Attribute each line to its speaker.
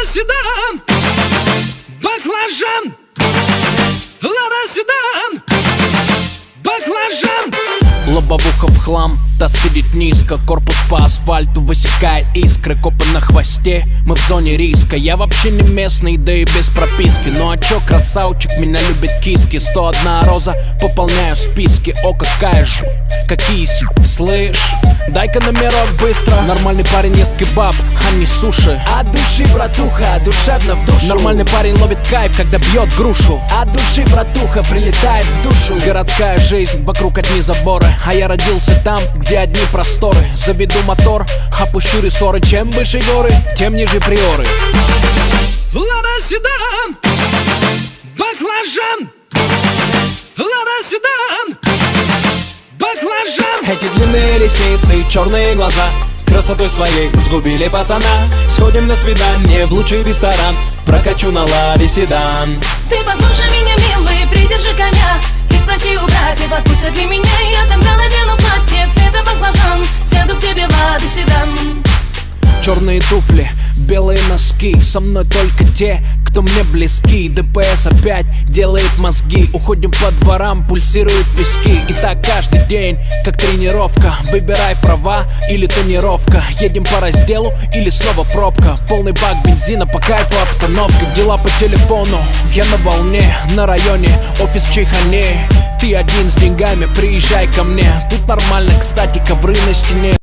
Speaker 1: седан, баклажан. Лада седан, баклажан.
Speaker 2: Лобовуха в хлам, та сидит низко. Корпус по асфальту высекает искры. Копы на хвосте, мы в зоне риска. Я вообще не местный, да и без прописки. Ну а чё, красавчик, меня любят киски. 101 роза, пополняю списки. О, какая же, какие слышь, дай-ка номерок быстро. Нормальный парень ест кебаб, а не суши.
Speaker 3: От души, братуха, душевно в душу.
Speaker 2: Нормальный парень ловит кайф, когда бьет грушу.
Speaker 3: От души, братуха, прилетает в душу.
Speaker 2: Городская жизнь, вокруг одни заборы. А я родился там, где одни просторы. Заведу мотор, опущу рессоры. Чем выше горы, тем ниже приоры.
Speaker 1: Лада седан, баклажан. Лада седан, баклажан.
Speaker 3: Эти длинные ресницы, черные глаза красотой своей сгубили пацана. Сходим на свидание в лучший ресторан. Прокачу на ладе седан.
Speaker 4: Ты послушай меня, милый, придержи коня. И спроси у братьев, отпустят ли меня. Я тогда надену платье цвета баклажан. Сяду к тебе в Лада седан.
Speaker 2: Черные туфли, белые носки. Со мной только те, кто мне близки. ДПС опять делает мозги. Уходим по дворам, пульсируют виски. И так каждый день, как тренировка. Выбирай права или тонировка. Едем по разделу или снова пробка. Полный бак бензина, по кайфу обстановка. Дела по телефону, я на волне. На районе, офис в Чайхане. Ты один с деньгами, приезжай ко мне. Тут нормально, кстати, ковры на стене.